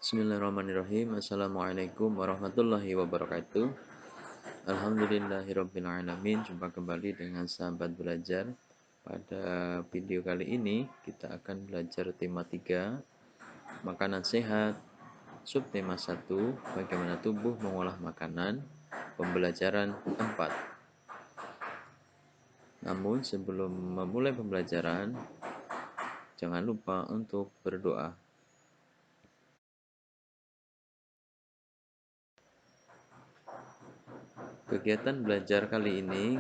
Bismillahirrahmanirrahim. Assalamualaikum warahmatullahi wabarakatuh. Alhamdulillahirabbil alamin. Jumpa kembali dengan sahabat belajar. Pada video kali ini kita akan belajar tema 3, makanan sehat. Subtema 1, bagaimana tubuh mengolah makanan. Pembelajaran 4. Namun sebelum memulai pembelajaran, jangan lupa untuk berdoa. Kegiatan belajar kali ini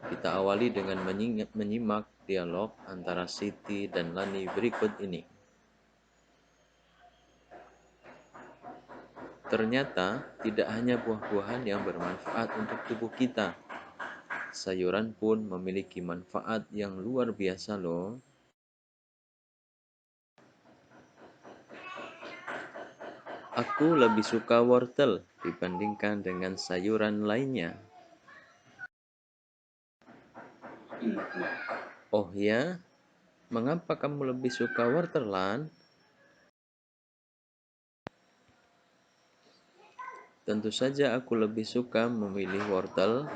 kita awali dengan menyimak dialog antara Siti dan Lani berikut ini. Ternyata tidak hanya buah-buahan yang bermanfaat untuk tubuh kita. Sayuran pun memiliki manfaat yang luar biasa loh. Aku lebih suka wortel dibandingkan dengan sayuran lainnya. Oh ya, mengapa kamu lebih suka wortel, Lan? Tentu saja aku lebih suka memilih wortel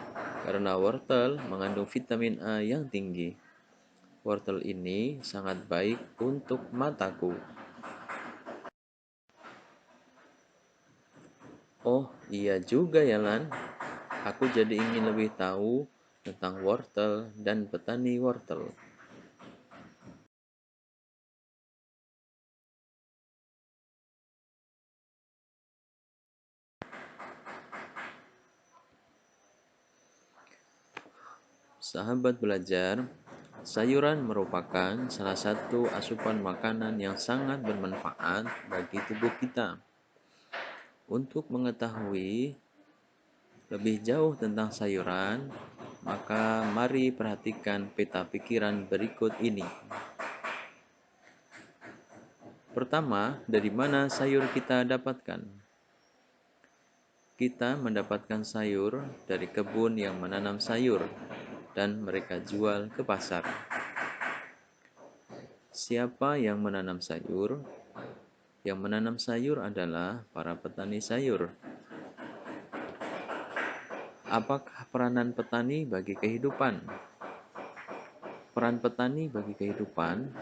karena wortel mengandung vitamin A yang tinggi. Wortel ini sangat baik untuk mataku. Oh iya juga ya Lan, aku jadi ingin lebih tahu tentang wortel dan petani wortel. Sahabat belajar, sayuran merupakan salah satu asupan makanan yang sangat bermanfaat bagi tubuh kita. Untuk mengetahui lebih jauh tentang sayuran, maka mari perhatikan peta pikiran berikut ini. Pertama, dari mana sayur kita dapatkan? Kita mendapatkan sayur dari kebun yang menanam sayur dan mereka jual ke pasar. Siapa yang menanam sayur? Yang menanam sayur adalah para petani sayur. Apakah peranan petani bagi kehidupan? Peran petani bagi kehidupan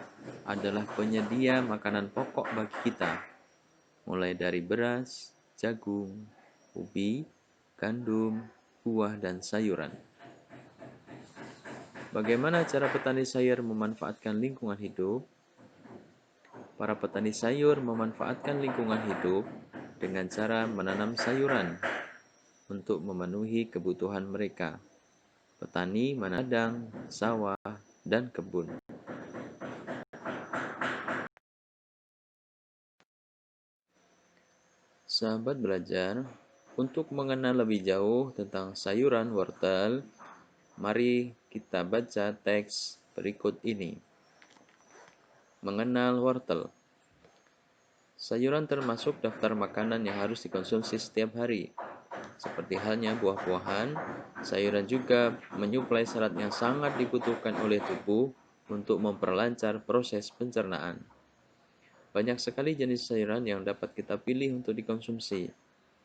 adalah penyedia makanan pokok bagi kita, mulai dari beras, jagung, ubi, gandum, buah, dan sayuran. Bagaimana cara petani sayur memanfaatkan lingkungan hidup? Para petani sayur memanfaatkan lingkungan hidup dengan cara menanam sayuran untuk memenuhi kebutuhan mereka. Petani menanam ladang, sawah, dan kebun. Sahabat belajar, untuk mengenal lebih jauh tentang sayuran wortel, mari kita baca teks berikut ini. Mengenal wortel. Sayuran termasuk daftar makanan yang harus dikonsumsi setiap hari. Seperti halnya buah-buahan, sayuran juga menyuplai serat yang sangat dibutuhkan oleh tubuh untuk memperlancar proses pencernaan. Banyak sekali jenis sayuran yang dapat kita pilih untuk dikonsumsi,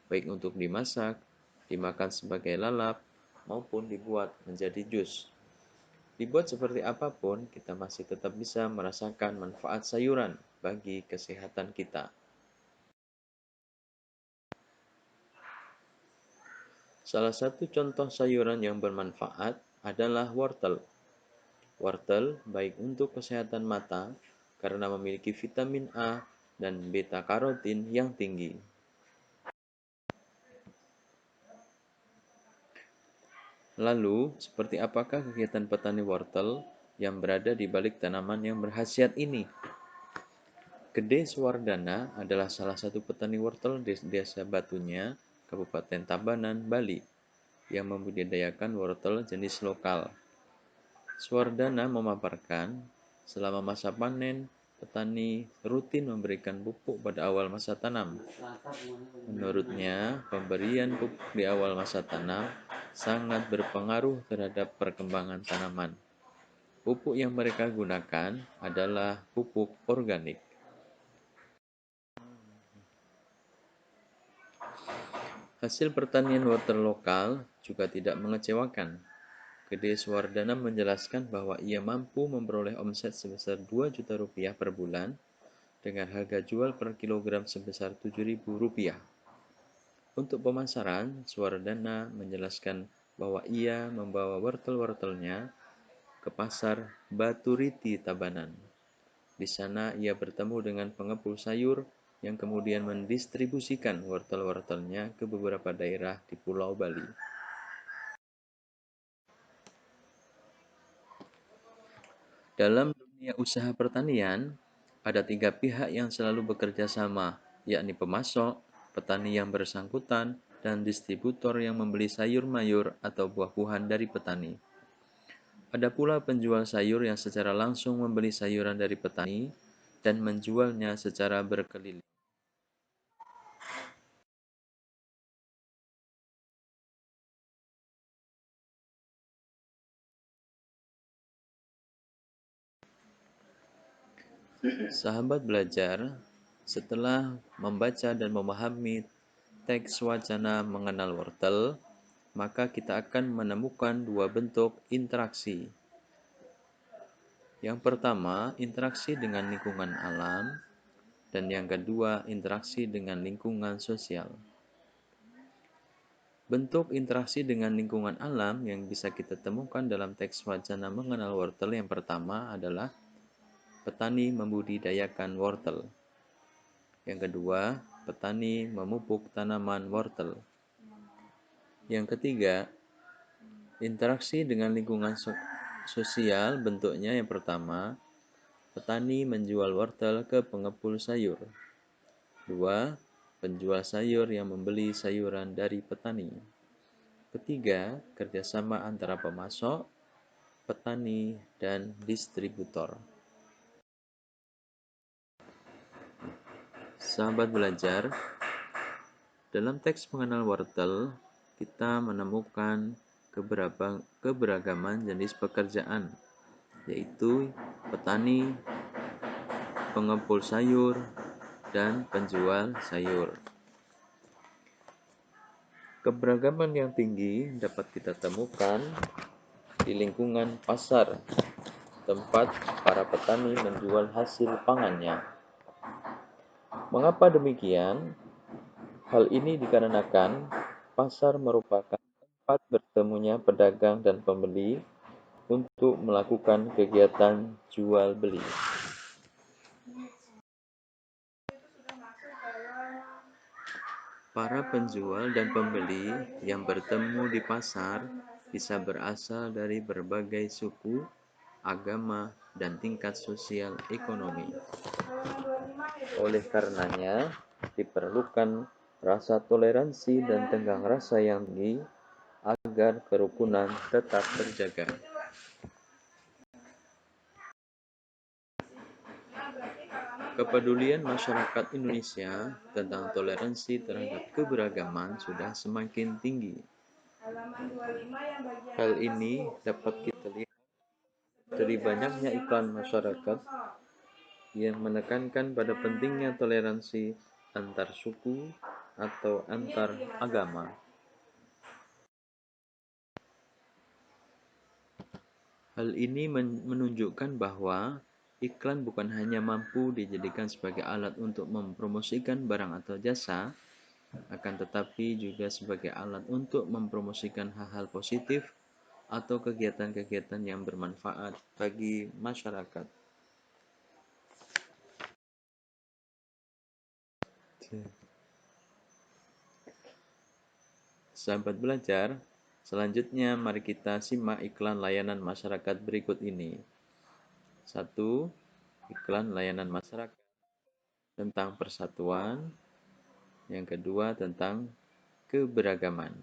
baik untuk dimasak, dimakan sebagai lalap, maupun dibuat menjadi jus. Dibuat seperti apapun, kita masih tetap bisa merasakan manfaat sayuran bagi kesehatan kita. Salah satu contoh sayuran yang bermanfaat adalah wortel. Wortel baik untuk kesehatan mata karena memiliki vitamin A dan beta karotin yang tinggi. Lalu, seperti apakah kegiatan petani wortel yang berada di balik tanaman yang berkhasiat ini? Gede Swardana adalah salah satu petani wortel di Desa Batunya, Kabupaten Tabanan, Bali, yang membudidayakan wortel jenis lokal. Swardana memaparkan, selama masa panen, petani rutin memberikan pupuk pada awal masa tanam. Menurutnya, pemberian pupuk di awal masa tanam sangat berpengaruh terhadap perkembangan tanaman. Pupuk yang mereka gunakan adalah pupuk organik. Hasil pertanian wortel lokal juga tidak mengecewakan. Gede Suwardana menjelaskan bahwa ia mampu memperoleh omset sebesar 2 juta rupiah per bulan dengan harga jual per kilogram sebesar 7.000 rupiah. Untuk pemasaran, Suwardana menjelaskan bahwa ia membawa wortel-wortelnya ke pasar Baturiti Tabanan. Di sana ia bertemu dengan pengepul sayur yang kemudian mendistribusikan wortel-wortelnya ke beberapa daerah di Pulau Bali. Dalam dunia usaha pertanian, ada 3 pihak yang selalu bekerja sama, yakni pemasok, petani yang bersangkutan, dan distributor yang membeli sayur mayur atau buah-buahan dari petani. Ada pula penjual sayur yang secara langsung membeli sayuran dari petani dan menjualnya secara berkeliling. Sahabat belajar, setelah membaca dan memahami teks wacana mengenal wortel, maka kita akan menemukan dua bentuk interaksi. Yang pertama, interaksi dengan lingkungan alam, dan yang kedua, interaksi dengan lingkungan sosial. Bentuk interaksi dengan lingkungan alam yang bisa kita temukan dalam teks wacana mengenal wortel yang pertama adalah petani membudidayakan wortel. Yang kedua, petani memupuk tanaman wortel. Yang ketiga, interaksi dengan lingkungan sosial bentuknya yang pertama, petani menjual wortel ke pengepul sayur. Dua, penjual sayur yang membeli sayuran dari petani. Ketiga, kerjasama antara pemasok, petani, dan distributor. Sahabat belajar, dalam teks mengenal wortel, kita menemukan keberagaman jenis pekerjaan, yaitu petani, pengepul sayur, dan penjual sayur. Keberagaman yang tinggi dapat kita temukan di lingkungan pasar, tempat para petani menjual hasil pangannya. Mengapa demikian? Hal ini dikarenakan pasar merupakan tempat bertemunya pedagang dan pembeli untuk melakukan kegiatan jual beli. Para penjual dan pembeli yang bertemu di pasar bisa berasal dari berbagai suku, agama, dan tingkat sosial ekonomi. Oleh karenanya, diperlukan rasa toleransi dan tenggang rasa yang tinggi agar kerukunan tetap terjaga. Kepedulian masyarakat Indonesia tentang toleransi terhadap keberagaman sudah semakin tinggi. Hal ini dapat kita lihat dari banyaknya iklan masyarakat yang menekankan pada pentingnya toleransi antar suku atau antar agama. Hal ini menunjukkan bahwa iklan bukan hanya mampu dijadikan sebagai alat untuk mempromosikan barang atau jasa, akan tetapi juga sebagai alat untuk mempromosikan hal-hal positif atau kegiatan-kegiatan yang bermanfaat bagi masyarakat. Sahabat belajar, selanjutnya mari kita simak iklan layanan masyarakat berikut ini. 1. Iklan layanan masyarakat tentang persatuan. Yang kedua tentang keberagaman.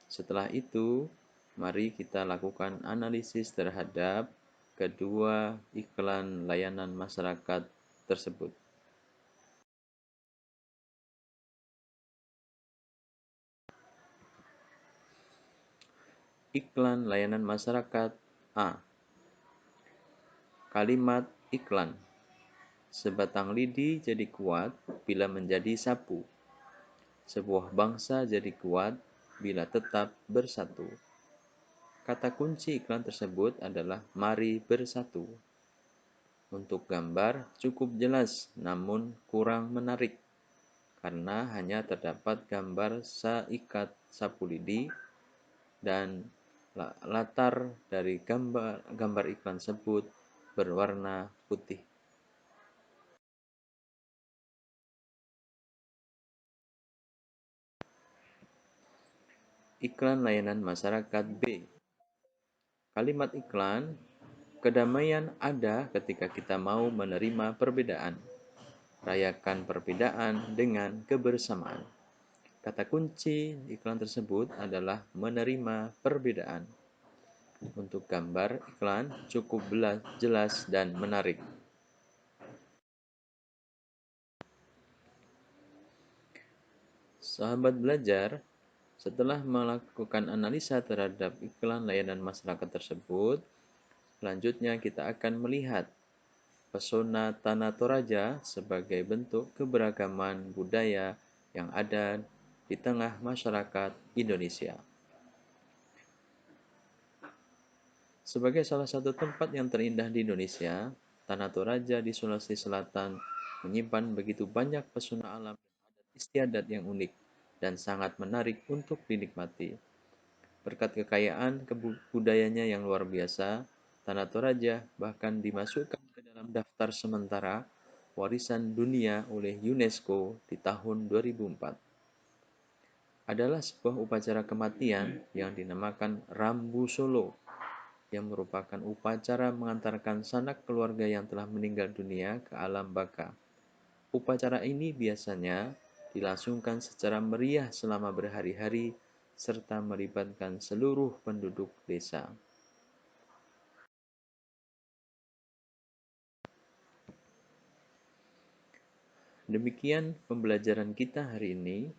Setelah itu, mari kita lakukan analisis terhadap kedua iklan layanan masyarakat tersebut. Iklan layanan masyarakat A. Kalimat iklan. Sebatang lidi jadi kuat bila menjadi sapu. Sebuah bangsa jadi kuat bila tetap bersatu. Kata kunci iklan tersebut adalah "Mari Bersatu". Untuk gambar cukup jelas namun kurang menarik karena hanya terdapat gambar seikat sapu lidi dan latar dari gambar iklan tersebut berwarna putih. Iklan layanan masyarakat B. Kalimat iklan, kedamaian ada ketika kita mau menerima perbedaan. Rayakan perbedaan dengan kebersamaan. Kata kunci iklan tersebut adalah menerima perbedaan. Untuk gambar iklan cukup jelas dan menarik. Sahabat belajar, setelah melakukan analisa terhadap iklan layanan masyarakat tersebut, selanjutnya kita akan melihat pesona Tanah Toraja sebagai bentuk keberagaman budaya yang ada di tengah masyarakat Indonesia. Sebagai salah satu tempat yang terindah di Indonesia, Tanah Toraja di Sulawesi Selatan menyimpan begitu banyak pesona alam dan adat istiadat yang unik dan sangat menarik untuk dinikmati. Berkat kekayaan budayanya yang luar biasa, Tanah Toraja bahkan dimasukkan ke dalam daftar sementara warisan dunia oleh UNESCO di tahun 2004. Adalah sebuah upacara kematian yang dinamakan Rambu Solo, yang merupakan upacara mengantarkan sanak keluarga yang telah meninggal dunia ke alam baka. Upacara ini biasanya dilangsungkan secara meriah selama berhari-hari serta melibatkan seluruh penduduk desa. Demikian pembelajaran kita hari ini.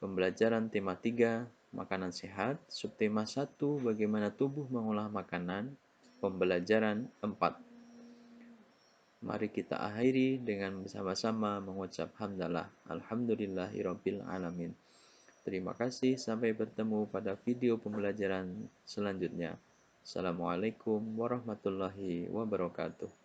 Pembelajaran tema 3, makanan sehat, subtema 1, bagaimana tubuh mengolah makanan, pembelajaran 4. Mari kita akhiri dengan bersama-sama mengucap hamdalah. Alhamdulillahirabbil alamin. Terima kasih, sampai bertemu pada video pembelajaran selanjutnya. Assalamualaikum warahmatullahi wabarakatuh.